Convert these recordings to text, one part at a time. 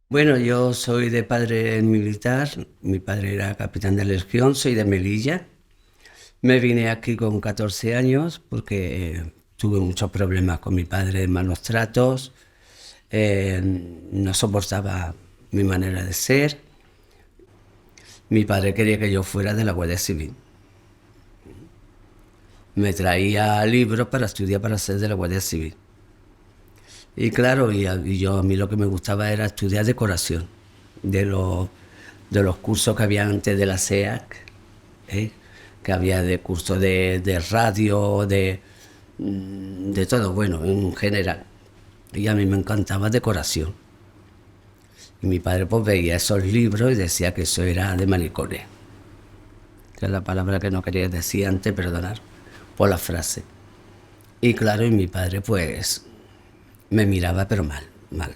Bueno, yo soy de padre militar, mi padre era capitán de legión, soy de Melilla. Me vine aquí con 14 años porque tuve muchos problemas con mi padre, malos tratos, no soportaba mi manera de ser. Mi padre quería que yo fuera de la Guardia Civil. Me traía libros para estudiar para ser de la Guardia Civil. Y claro, a mí lo que me gustaba era estudiar decoración, de los, de los cursos que había antes de la SEAC, ¿eh? Que había de cursos de radio, de todo, bueno, en general. Y a mí me encantaba decoración. Y mi padre pues veía esos libros y decía que eso era de maricones, que es la palabra que no quería decir antes, perdonar por la frase. Y claro, y mi padre pues me miraba pero mal, mal.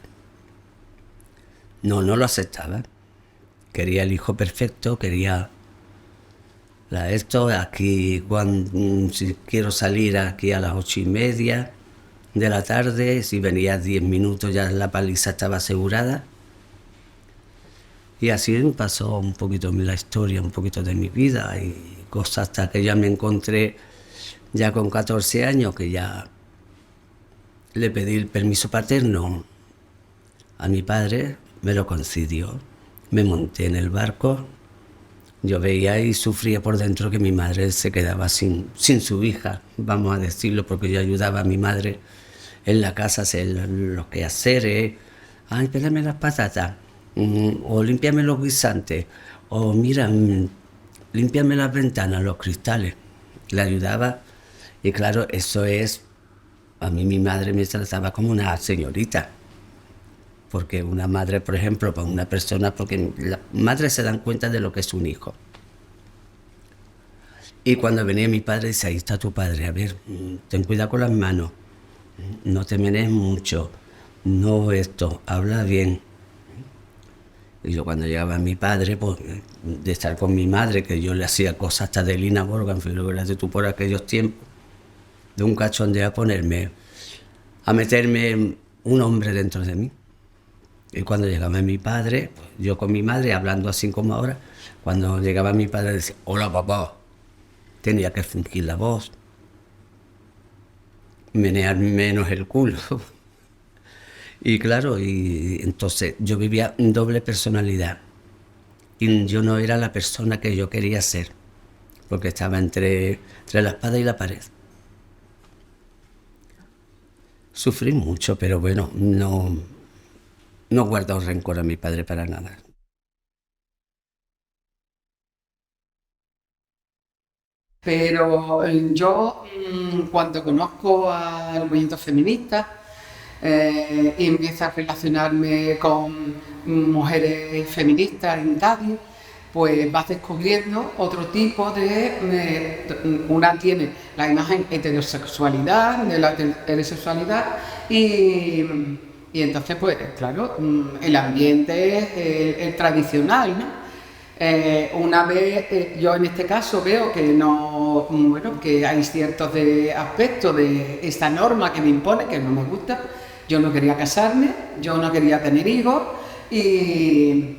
No, no lo aceptaba. Quería el hijo perfecto, quería esto, aquí cuando, si quiero salir aquí a las 8:30 de la tarde, si venía 10 minutos ya la paliza estaba asegurada. Y así pasó un poquito la historia, un poquito de mi vida y cosas hasta que ya me encontré ya con 14 años, que ya le pedí el permiso paterno a mi padre, me lo concedió. Me monté en el barco. Yo veía y sufría por dentro que mi madre se quedaba sin su hija, vamos a decirlo, porque yo ayudaba a mi madre en la casa a hacer los quehaceres. Ay, pélame las patatas, o límpiame los guisantes, o mira, límpiame las ventanas, los cristales. Le ayudaba y claro, eso es, a mí mi madre me trataba como una señorita. Porque una madre, por ejemplo, para una persona, porque las madres se dan cuenta de lo que es un hijo. Y cuando venía mi padre, dice, ahí está tu padre, a ver, ten cuidado con las manos, no te menes mucho, no esto, habla bien. Y yo cuando llegaba mi padre, pues de estar con mi madre, que yo le hacía cosas hasta de Lina Morgan, fíjate tú por aquellos tiempos, de un cachondeo a meterme un hombre dentro de mí. Y cuando llegaba mi padre, yo con mi madre hablando así como ahora, cuando llegaba mi padre decía, hola papá, tenía que fingir la voz, menear menos el culo. Y claro, y entonces yo vivía en doble personalidad. Y yo no era la persona que yo quería ser, porque estaba entre la espada y la pared. Sufrí mucho, pero bueno, no guardo rencor a mi padre para nada. Pero yo, cuando conozco al movimiento feminista y empiezo a relacionarme con mujeres feministas en Cádiz, pues vas descubriendo otro tipo una tiene la imagen heterosexualidad, de la heterosexualidad y entonces, pues claro, el ambiente es el tradicional, ¿no? Una vez yo en este caso veo que no, bueno, que hay ciertos aspectos de esta norma que me impone, que no me gusta. Yo no quería casarme, yo no quería tener hijos y,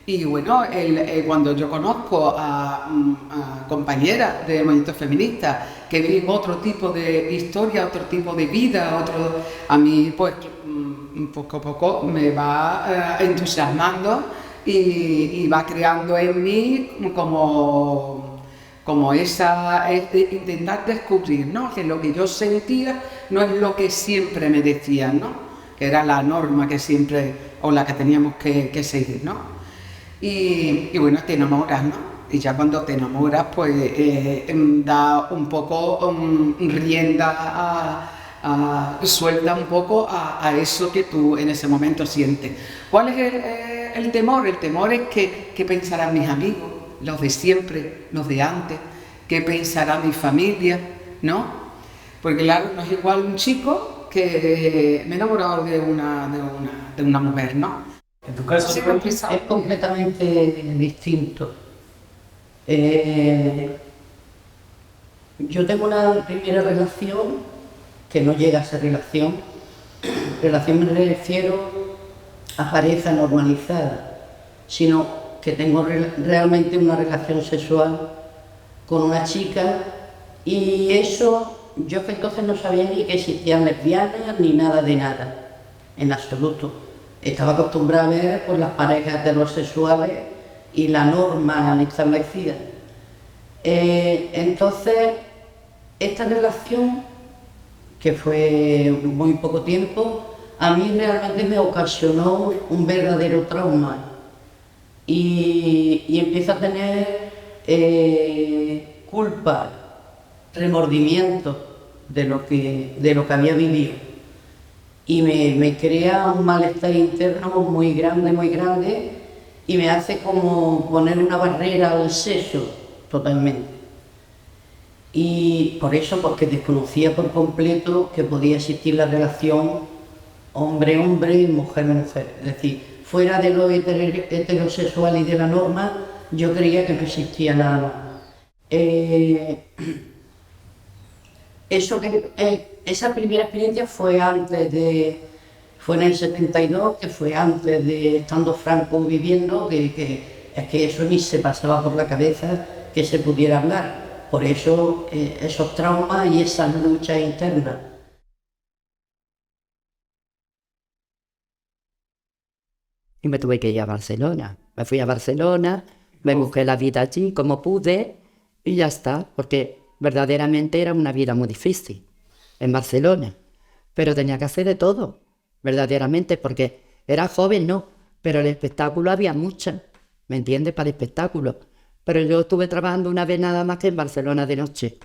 y bueno, cuando yo conozco a compañeras del movimiento feminista que viven otro tipo de historia, otro tipo de vida, a mí pues poco a poco me va entusiasmando y va creando en mí como esa, es de intentar descubrir, ¿no? Que lo que yo sentía no es lo que siempre me decían, ¿no? Que era la norma que siempre, o la que teníamos que seguir, ¿no? Y bueno, te enamoras, ¿no? Y ya cuando te enamoras, pues da un poco rienda suelta un poco a eso que tú en ese momento sientes. ¿Cuál es el temor? El temor es qué pensarán mis amigos, los de siempre, los de antes, qué pensará mi familia, ¿no? Porque claro, no es igual un chico que me he enamorado de una mujer, ¿no? En tu caso Sí, es completamente distinto. Eh, yo tengo una primera relación que no llega a ser relación. Relación me refiero aparezca normalizada, sino que tengo realmente una relación sexual con una chica, y eso yo que entonces no sabía ni que existían lesbianas ni nada de nada, en absoluto. Estaba acostumbrada a ver pues, las parejas heterosexuales y la norma establecida. Entonces, esta relación, que fue muy poco tiempo, a mí realmente me ocasionó un verdadero trauma, y empiezo a tener culpa, remordimiento de lo que había vivido, y me crea un malestar interno muy grande, y me hace como poner una barrera al sexo totalmente. Y por eso, porque desconocía por completo que podía existir la relación hombre-hombre y mujer-mujer. Es decir, fuera de lo heterosexual y de la norma, yo creía que no existía nada. Esa primera experiencia fue en el 72, que fue antes de estando Franco viviendo, que eso ni se pasaba por la cabeza que se pudiera hablar. Por eso esos traumas y esas luchas internas. Y me tuve que ir a Barcelona. Me fui a Barcelona, me busqué la vida allí como pude y ya está, porque verdaderamente era una vida muy difícil en Barcelona. Pero tenía que hacer de todo, verdaderamente, porque era joven, no, pero el espectáculo había mucho, ¿me entiendes? Para el espectáculo. Pero yo estuve trabajando una vez nada más que en Barcelona de noche,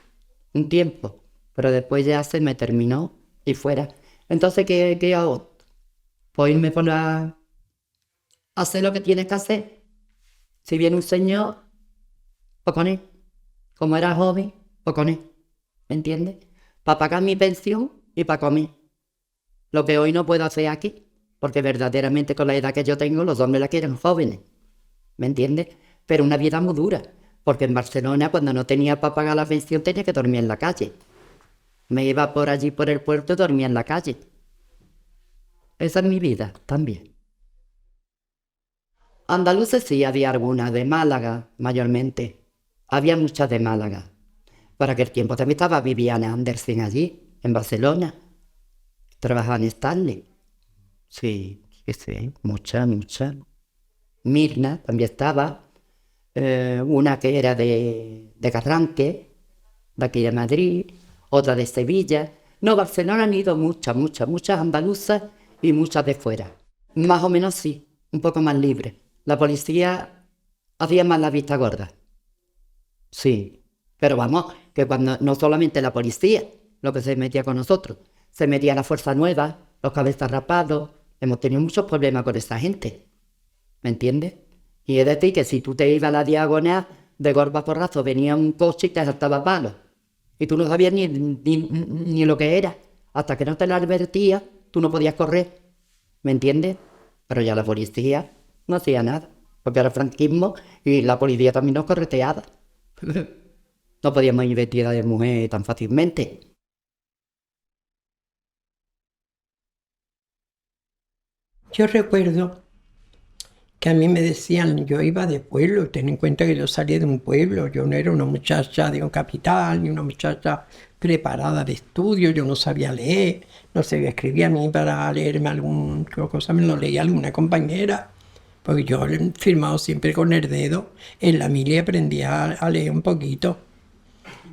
un tiempo, pero después ya se me terminó y fuera. Entonces, ¿qué hago? Pues irme por hacer lo que tienes que hacer. Si viene un señor, pues con él. Como era joven, pues con él. ¿Me entiendes? Para pagar mi pensión y para comer. Lo que hoy no puedo hacer aquí, porque verdaderamente con la edad que yo tengo, los hombres la quieren jóvenes. ¿Me entiendes? Pero una vida muy dura, porque en Barcelona, cuando no tenía para pagar la pensión, tenía que dormir en la calle. Me iba por allí, por el puerto, y dormía en la calle. Esa es mi vida, también. Andaluces sí, había algunas, de Málaga, mayormente. Había muchas de Málaga. Por aquel tiempo también estaba Viviana Andersen allí, en Barcelona. Trabajaba en Stanley. Sí, muchas. Mirna también estaba. Una que era de Carranque, de aquí de Madrid, otra de Sevilla. No, Barcelona han ido muchas andaluzas y muchas de fuera. Más o menos sí, un poco más libre. La policía hacía más la vista gorda. Sí, pero vamos, que cuando no solamente la policía, lo que se metía con nosotros, se metía la Fuerza Nueva, los cabezas rapados. Hemos tenido muchos problemas con esa gente, ¿me entiendes? Y es decir que si tú te ibas a la diagonal, de golpe a porrazo venía un coche y te saltaba palos. Y tú no sabías ni lo que era. Hasta que no te lo advertías, tú no podías correr. ¿Me entiendes? Pero ya la policía no hacía nada. Porque era franquismo y la policía también nos correteaba. No podíamos ir vestida de mujer tan fácilmente. Yo recuerdo que a mí me decían, yo iba de pueblo, ten en cuenta que yo salí de un pueblo, yo no era una muchacha de un capital, ni una muchacha preparada de estudio, yo no sabía leer, no sabía escribir. A mí para leerme alguna cosa me lo leía alguna compañera, porque yo he firmado siempre con el dedo, en la mili aprendí a leer un poquito.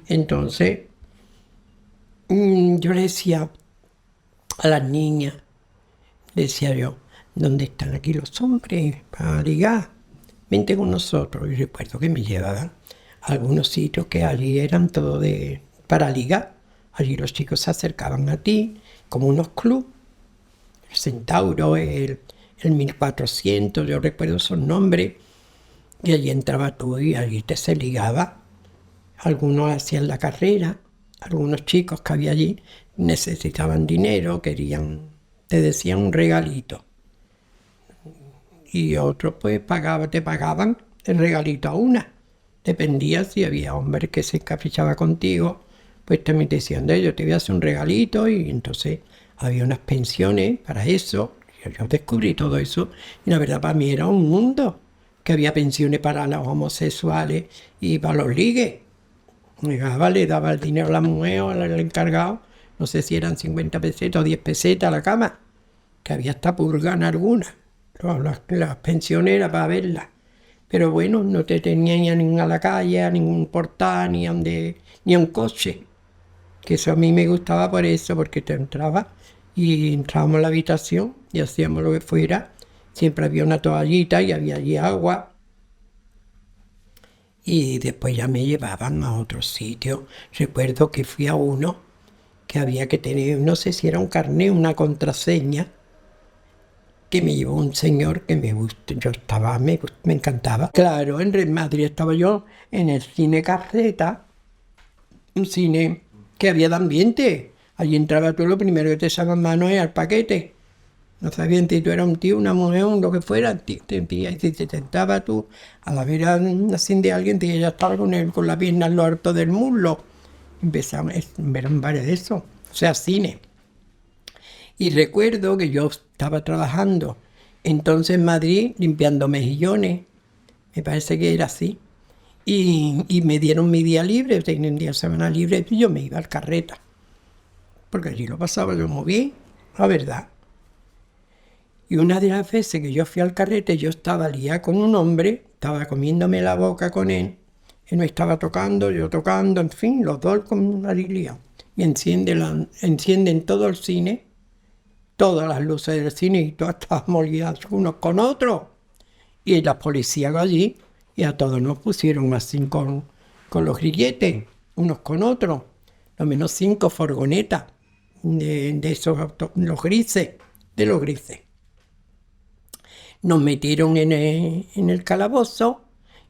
Entonces, yo le decía a las niñas, decía yo, ¿dónde están aquí los hombres para ligar? Vente con nosotros. Y recuerdo que me llevaban a algunos sitios que allí eran todo para ligar. Allí los chicos se acercaban a ti, como unos clubes. El Centauro, el 1400, yo recuerdo esos nombres. Y allí entraba tú y allí se ligaba. Algunos hacían la carrera, algunos chicos que había allí necesitaban dinero, te decían un regalito. Y otros pues te pagaban el regalito a una. Dependía si había hombres que se encaprichaban contigo, pues también te decían, yo te voy a hacer un regalito, y entonces había unas pensiones para eso. Yo descubrí todo eso y la verdad para mí era un mundo, que había pensiones para los homosexuales y para los ligues. Llegaba, le daba el dinero a la mujer o al encargado, no sé si eran 50 pesetas o 10 pesetas a la cama, que había hasta purga en algunas. Las pensiones eran para verlas. Pero bueno, no te tenían ni a la calle, a ningún portal, ni a un coche. Que eso a mí me gustaba por eso, porque te entrabas y entrábamos a la habitación y hacíamos lo que fuera. Siempre había una toallita y había allí agua. Y después ya me llevaban a otros sitios. Recuerdo que fui a uno que había que tener, no sé si era un carnet, una contraseña, que me llevó un señor que me gustó, me encantaba. Claro, en Madrid estaba yo en el cine Carreta, un cine que había de ambiente. Allí entraba tú, lo primero que te echaban mano era el paquete. No sabían si tú eras un tío, una mujer, lo que fuera, y si te sentaba tú a la vera así de alguien, te ya estaba con él con la pierna en lo alto del muslo. Empezamos a ver varios de eso, o sea, cine. Y recuerdo que yo estaba trabajando entonces en Madrid limpiando mejillones, me parece que era así. Y me dieron mi día libre, tenía un día de semana libre, y yo me iba al Carreta, porque allí lo pasaba yo muy bien, la verdad. Y una de las veces que yo fui al Carrete, yo estaba liada con un hombre, estaba comiéndome la boca con él, él me estaba tocando, yo tocando, en fin, los dos con una liados. Y encienden todo el cine, todas las luces del cine, y todas estábamos liados unos con otros. Y las policías allí, y a todos nos pusieron así con los grilletes, unos con otros, lo menos 5 furgonetas de esos autos, los grises. Nos metieron en el calabozo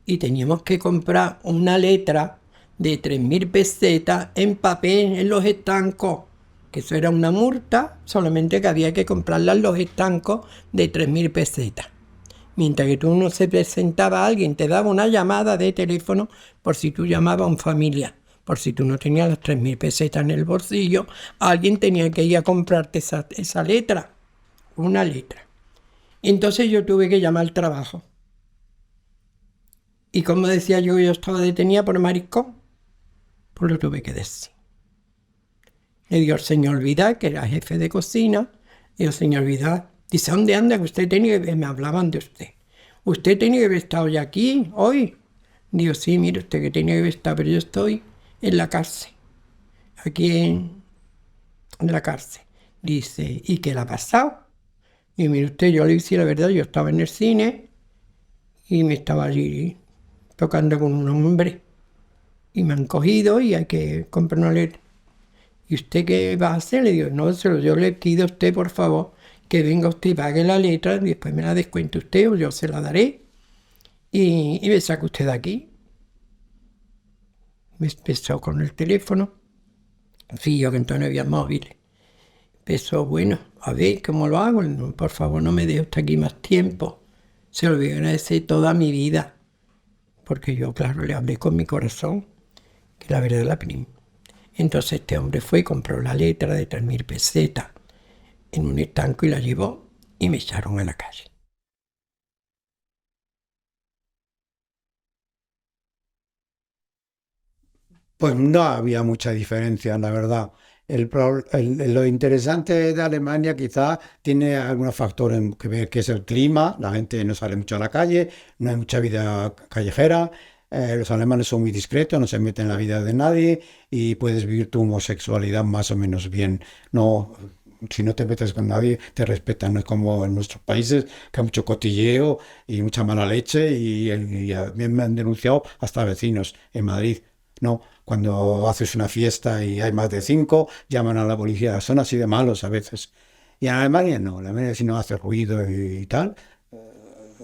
y teníamos que comprar una letra de 3.000 pesetas en papel en los estancos, que eso era una multa, solamente que había que comprarla en los estancos de 3.000 pesetas. Mientras que tú no se presentaba a alguien, te daba una llamada de teléfono por si tú llamabas a un familiar, por si tú no tenías las 3.000 pesetas en el bolsillo, alguien tenía que ir a comprarte esa letra, una letra. Entonces yo tuve que llamar al trabajo. Y como decía yo estaba detenida por mariscón, pues lo tuve que decir. Le dio el señor Vidal, que era jefe de cocina, y el señor Vidal dice, ¿dónde anda? Que usted tenía que... Me hablaban de usted. ¿Usted tenía que haber estado ya aquí, hoy? Digo, sí, mire usted que tenía que haber estado, pero yo estoy en la cárcel. Aquí en la cárcel. Dice, ¿y qué le ha pasado? Y mire usted, yo le dije la verdad, yo estaba en el cine y me estaba allí tocando con un hombre. Y me han cogido y hay que comprar una letra. ¿Y usted qué va a hacer? Le digo, no, yo le pido a usted, por favor, que venga usted y pague la letra, y después me la descuente usted o yo se la daré. Y me saca usted de aquí. Me empezó con el teléfono. Sí, yo que entonces no había móviles. Empezó, bueno, a ver cómo lo hago. No, por favor, no me deje usted aquí más tiempo. Se lo voy a agradecer toda mi vida. Porque yo, claro, le hablé con mi corazón, que la verdad es la prima. Entonces este hombre fue y compró la letra de 3.000 pesetas en un estanco y la llevó y me echaron a la calle. Pues no había mucha diferencia, la verdad. Lo interesante de Alemania quizás tiene algunos factores que ver, que es el clima, la gente no sale mucho a la calle, no hay mucha vida callejera, los alemanes son muy discretos, no se meten en la vida de nadie y puedes vivir tu homosexualidad más o menos bien. No, si no te metes con nadie, te respetan, no es como en nuestros países, que hay mucho cotilleo y mucha mala leche y a mí me han denunciado hasta vecinos en Madrid. No, cuando haces una fiesta y hay más de 5, llaman a la policía. Son así de malos a veces. Y en Alemania no, en Alemania si no hace ruido y tal,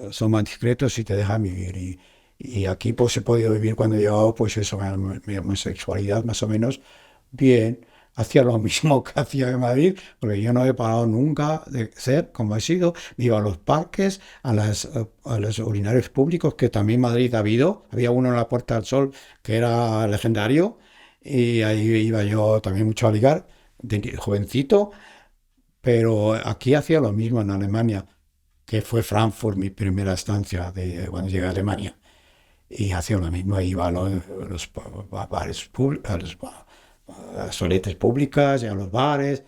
son más discretos y te dejan vivir. Y aquí pues he podido vivir cuando yo, pues eso, mi homosexualidad más o menos bien. Hacía lo mismo que hacía en Madrid, porque yo no he parado nunca de ser como he sido. Iba a los parques, a los urinarios públicos, que también en Madrid ha habido. Había uno en la Puerta del Sol que era legendario, y ahí iba yo también mucho a ligar, de jovencito. Pero aquí hacía lo mismo en Alemania, que fue Frankfurt mi primera estancia de cuando llegué a Alemania. Y hacía lo mismo, iba a los bares, a las toiletas públicas, y a los bares,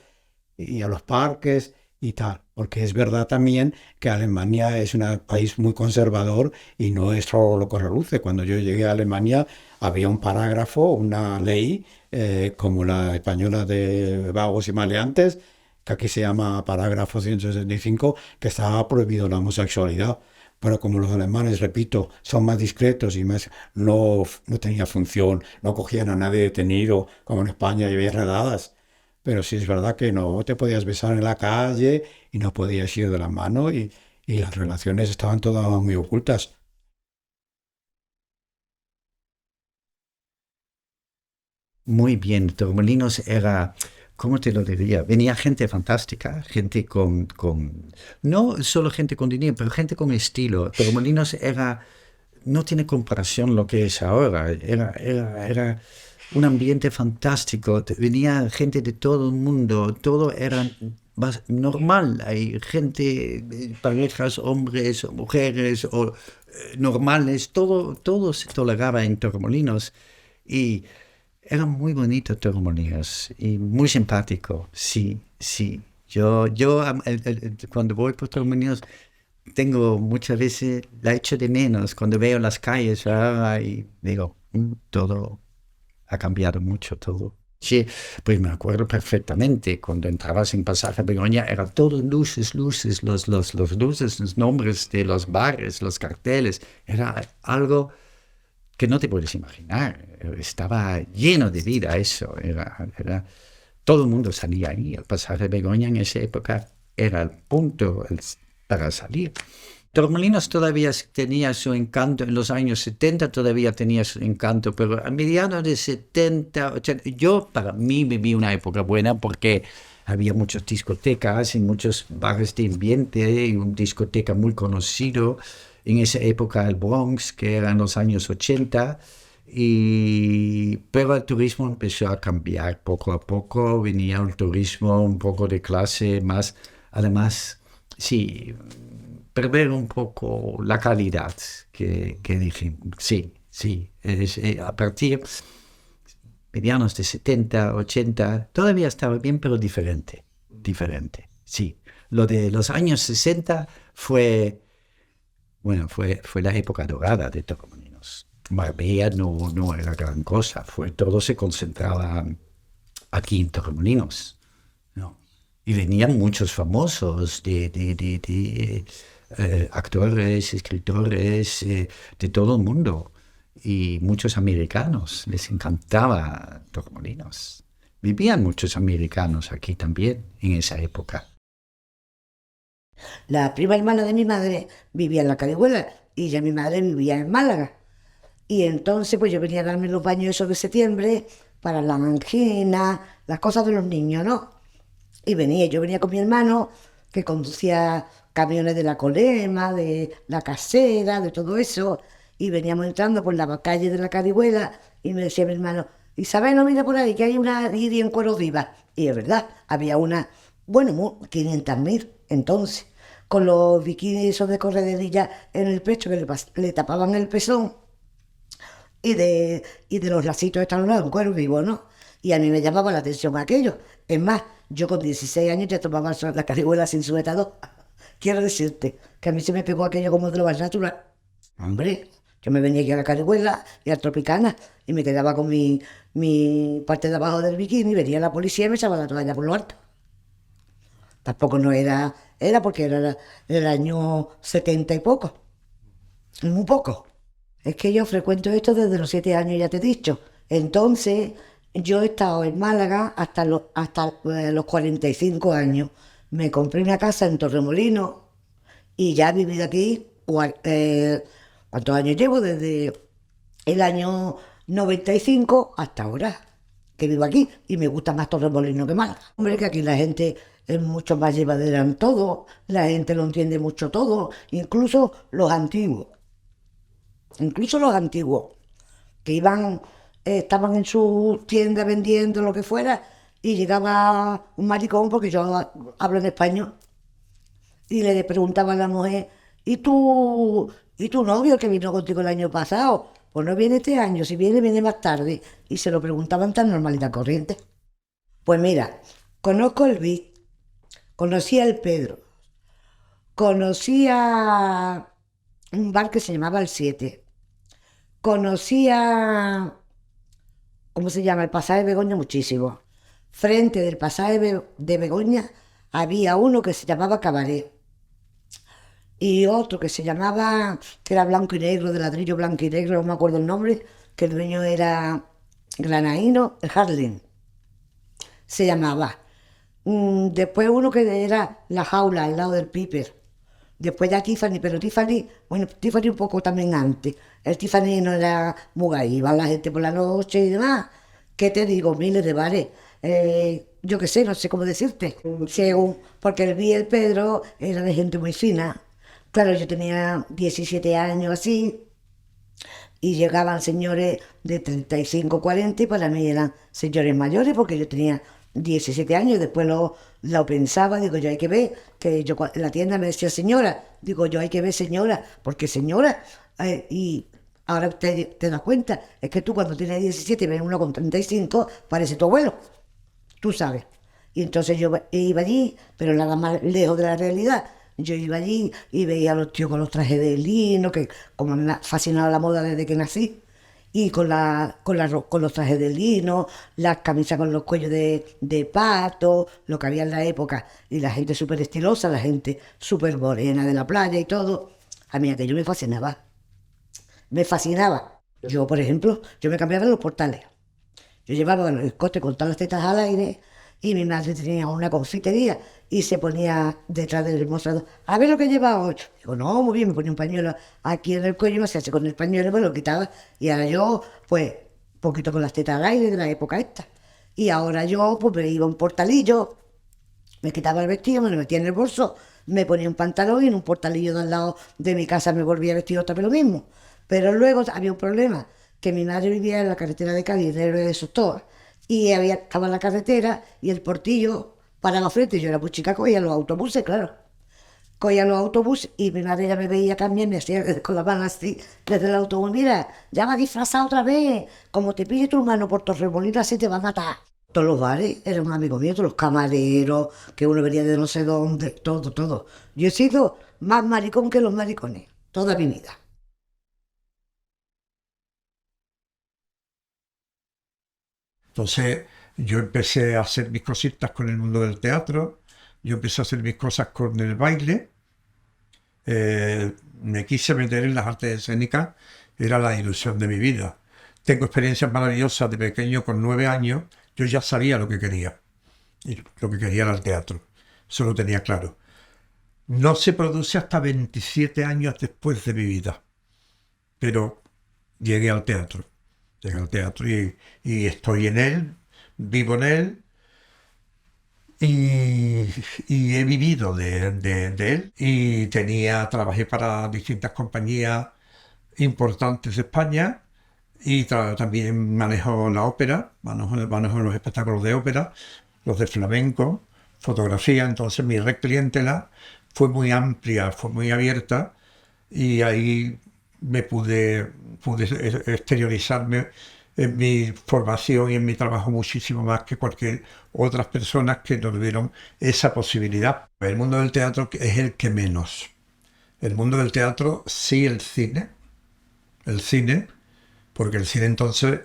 y a los parques y tal. Porque es verdad también que Alemania es un país muy conservador y no es todo lo que reluce. Cuando yo llegué a Alemania había un parágrafo, una ley, como la española de vagos y maleantes, que aquí se llama parágrafo 165, que estaba prohibido la homosexualidad. Pero como los alemanes, repito, son más discretos y más, no tenía función, no cogían a nadie detenido, como en España y había redadas. Pero sí es verdad que no te podías besar en la calle y no podías ir de la mano y las relaciones estaban todas muy ocultas. Muy bien, Torremolinos era, ¿cómo te lo diría? Venía gente fantástica, gente no solo gente con dinero, pero gente con estilo. Torremolinos era, no tiene comparación lo que es ahora, era un ambiente fantástico, venía gente de todo el mundo, todo era normal, hay gente, parejas, hombres o mujeres, o normales, todo se toleraba en Torremolinos. Y era muy bonito Torremolinos y muy simpático, sí, sí. Cuando voy por Torremolinos tengo muchas veces, la echo de menos cuando veo las calles y digo, todo ha cambiado mucho, todo. Sí, pues me acuerdo perfectamente, cuando entrabas en Pasaje Begoña era todo luces, luces, los luces, los nombres de los bares, los carteles, era algo que no te puedes imaginar. Estaba lleno de vida eso. Todo el mundo salía ahí. El Pasaje Begoña en esa época era el punto para salir. Torremolinos todavía tenía su encanto, en los años 70 todavía tenía su encanto, pero a mediados de 70, 80, yo para mí viví una época buena porque había muchas discotecas y muchos bares de ambiente y una discoteca muy conocido en esa época, el Bronx, que era en los años 80, pero el turismo empezó a cambiar poco a poco, venía un turismo un poco de clase más, además, sí, perder un poco la calidad que dije, sí, a partir de medianos de 70, 80, todavía estaba bien, pero diferente, sí. Lo de los años 60 fue la época dorada de Torremolinos. Marbella no era gran cosa, todo se concentraba aquí en Torremolinos, ¿no? Y venían muchos famosos actores, escritores, de todo el mundo, y muchos americanos, les encantaba Torremolinos. Vivían muchos americanos aquí también en esa época. La prima hermana de mi madre vivía en la Carihuela y ya mi madre vivía en Málaga. Y entonces pues yo venía a darme los baños esos de septiembre para la angina, las cosas de los niños, ¿no? Y yo venía con mi hermano que conducía camiones de la Colema, de la Casera, de todo eso, y veníamos entrando por la calle de la Carihuela y me decía mi hermano, Isabel, no mira por ahí que hay una guiri en Cuero Viva. Y es verdad, había una, 500.000 entonces, con los bikinis esos de correderilla en el pecho que le tapaban el pezón y de los lacitos estallonados en cuero vivo, ¿no? Y a mí me llamaba la atención aquello. Es más, yo con 16 años ya tomaba la Carihuela sin sujetador. Quiero decirte que a mí se me pegó aquello como de lo más natural. Hombre, yo me venía aquí a la Carihuela y a Tropicana y me quedaba con mi parte de abajo del bikini, venía la policía y me echaba la toalla por lo alto. Tampoco no era porque era el año 70 y poco, muy poco. Es que yo frecuento esto desde los 7 años, ya te he dicho. Entonces, yo he estado en Málaga hasta los 45 años. Me compré una casa en Torremolinos y ya he vivido aquí, ¿cuántos años llevo? Desde el año 95 hasta ahora, que vivo aquí, y me gusta más Torremolinos que Málaga. Hombre, que aquí la gente es mucho más llevadera en todo, la gente lo entiende mucho todo, incluso los antiguos, que estaban en su tienda vendiendo lo que fuera, y llegaba un maricón, porque yo hablo en español, y le preguntaba a la mujer, ¿y tu novio que vino contigo el año pasado? Pues no viene este año, si viene, viene más tarde. Y se lo preguntaban tan normal y tan corriente. Pues mira, conozco el Vic, conocí al Pedro, conocí a un bar que se llamaba El 7, conocí a, ¿cómo se llama? El Pasaje de Begoña muchísimo. Frente del Pasaje de Begoña había uno que se llamaba Cabaret y otro que se llamaba, que era blanco y negro, de ladrillo blanco y negro, no me acuerdo el nombre, que el dueño era granaíno, Harlem, se llamaba. Después uno que era La Jaula, al lado del Piper. Después ya Tiffany, pero Tiffany, bueno, Tiffany un poco también antes. El Tiffany no era muy gay, iba la gente por la noche y demás. ¿Qué te digo? Miles de bares. Yo qué sé, no sé cómo decirte. Según, porque el Pedro era de gente muy fina. Claro, yo tenía 17 años así, y llegaban señores de 35, 40, y para mí eran señores mayores, porque yo tenía 17 años, y después lo pensaba, digo, yo hay que ver, que yo en la tienda me decía señora, digo, yo hay que ver señora, porque señora, y ahora te das cuenta, es que tú cuando tienes 17 y ves uno con 35, parece tu abuelo, tú sabes. Y entonces yo iba allí, pero nada más lejos de la realidad. Yo iba allí y veía a los tíos con los trajes de lino, que como me ha fascinado la moda desde que nací, y con los trajes de lino, las camisas con los cuellos de pato, lo que había en la época, y la gente súper estilosa, la gente súper morena de la playa y todo. A mí aquello me fascinaba. Me fascinaba. Yo, por ejemplo, yo me cambiaba en los portales. Yo llevaba el escote con todas las tetas al aire, y mi madre tenía una confitería y se ponía detrás del mostrador, a ver lo que lleva hoy. Digo, no, muy bien, me ponía un pañuelo aquí en el cuello, me hacía así con el pañuelo, me lo quitaba, y ahora yo, pues, un poquito con las tetas al aire de la época esta. Y ahora yo, pues, me iba a un portalillo, me quitaba el vestido, me lo metía en el bolso, me ponía un pantalón, y en un portalillo de al lado de mi casa me volvía a vestir otra vez lo mismo. Pero luego había un problema, que mi madre vivía en la carretera de Cádiz, en el de Sostoa, y estaba en la carretera, y el portillo paraba frente, yo era muy chica, cogía los autobuses, claro. Cogía los autobuses, y mi madre ya me veía también, me hacía con la mano así, desde el autobús, mira, ya me ha disfrazado otra vez, como te pille tu hermano por Torremolinos, así te va a matar. Todos los bares eran un amigo mío, todos los camareros, que uno venía de no sé dónde, todo, todo. Yo he sido más maricón que los maricones, toda mi vida. Entonces yo empecé a hacer mis cositas con el mundo del teatro, yo empecé a hacer mis cosas con el baile, me quise meter en las artes escénicas, era la ilusión de mi vida. Tengo experiencias maravillosas de pequeño, con 9 años, yo ya sabía lo que quería, y lo que quería era el teatro, eso lo tenía claro. No se produce hasta 27 años después de mi vida, pero llegué al teatro. Llegué al teatro y estoy en él, vivo en él, y he vivido de él. Y trabajé para distintas compañías importantes de España, y también manejo la ópera, manejo los espectáculos de ópera, los de flamenco, fotografía. Entonces mi red clientela fue muy amplia, fue muy abierta, y ahí pude exteriorizarme en mi formación y en mi trabajo muchísimo más que cualquier otras personas que no tuvieron esa posibilidad. El mundo del teatro es el que menos. El mundo del teatro, sí, el cine, porque el cine entonces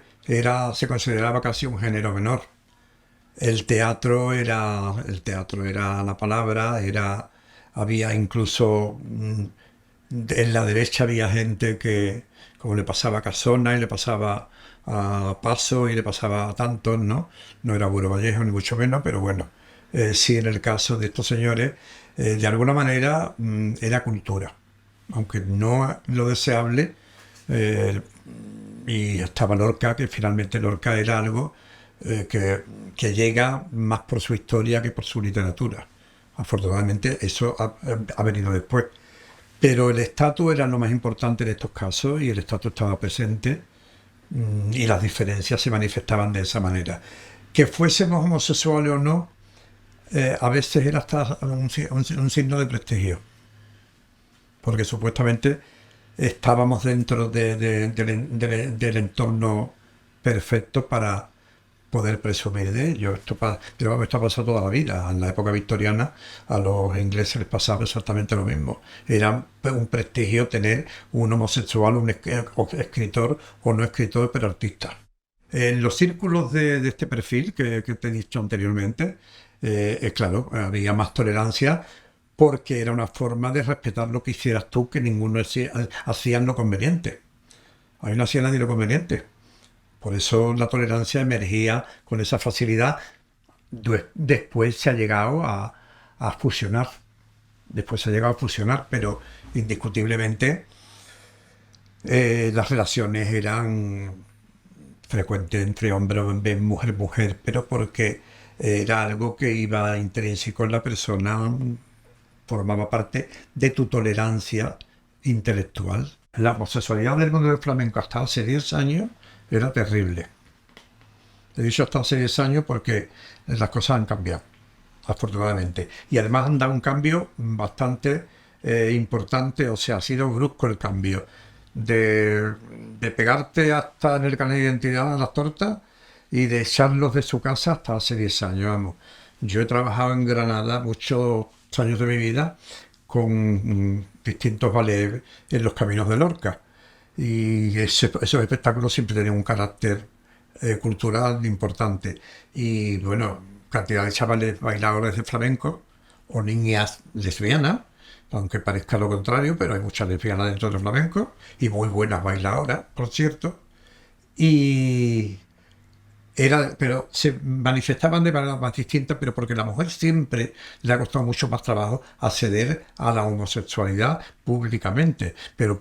se consideraba casi un género menor. El teatro era la palabra, había incluso en la derecha había gente que, como le pasaba a Casona y le pasaba a Paso y le pasaba a tantos, ¿no? No era Burro Vallejo ni mucho menos, pero bueno, sí, en el caso de estos señores, de alguna manera era cultura, aunque no lo deseable. Y estaba Lorca, que finalmente Lorca era algo que llega más por su historia que por su literatura. Afortunadamente eso ha venido después. Pero el estatus era lo más importante en estos casos, y el estatus estaba presente, y las diferencias se manifestaban de esa manera. que fuésemos homosexuales o no, a veces era hasta un signo de prestigio, porque supuestamente estábamos dentro del entorno perfecto para poder presumir de ello. Pero esto ha pasado toda la vida. En la época victoriana a los ingleses les pasaba exactamente lo mismo. Era un prestigio tener un homosexual, un escritor o no escritor, pero artista. En los círculos de este perfil que te he dicho anteriormente, claro, había más tolerancia porque era una forma de respetar lo que hicieras tú, que ninguno hacía lo conveniente. Ahí no hacía nadie lo conveniente. Por eso la tolerancia emergía con esa facilidad. Después se ha llegado a fusionar. Pero indiscutiblemente las relaciones eran frecuentes entre hombre, mujer, pero porque era algo que iba intrínseco en la persona, formaba parte de tu tolerancia intelectual. La homosexualidad del mundo del flamenco hasta hace 10 años era terrible. He dicho hasta hace 10 años porque las cosas han cambiado, afortunadamente. Y además han dado un cambio bastante importante, o sea, ha sido brusco el cambio. De pegarte hasta en el carnet de identidad a las tortas y de echarlos de su casa hasta hace 10 años, vamos. Yo he trabajado en Granada muchos años de mi vida con distintos ballets en los caminos de Lorca. Y esos espectáculos siempre tenían un carácter cultural importante. Y bueno, cantidad de chavales bailadores de flamenco o niñas lesbianas, aunque parezca lo contrario, pero hay muchas lesbianas dentro del flamenco y muy buenas bailadoras, por cierto. Pero se manifestaban de manera más distinta, pero porque a la mujer siempre le ha costado mucho más trabajo acceder a la homosexualidad públicamente, pero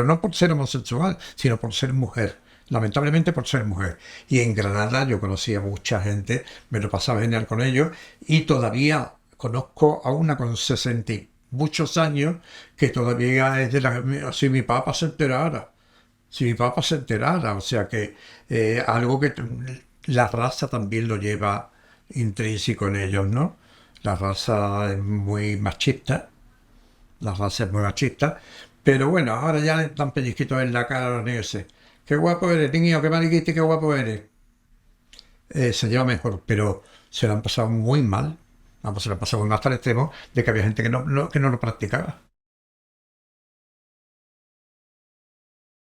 no por ser homosexual, sino por ser mujer, lamentablemente por ser mujer. Y en Granada yo conocía mucha gente, me lo pasaba genial con ellos, y todavía conozco a una con 60 y muchos años que todavía es de si mi papá se enterara. Si mi papá se enterara, o sea que algo que la raza también lo lleva intrínseco en ellos, ¿no? La raza es muy machista, pero bueno, ahora ya le dan pellizquitos en la cara a los niños. Qué guapo eres, niño, qué mariquita, qué guapo eres. Se lleva mejor, pero se lo han pasado muy mal. Vamos, se lo han pasado muy mal hasta el extremo de que había gente que no lo practicaba.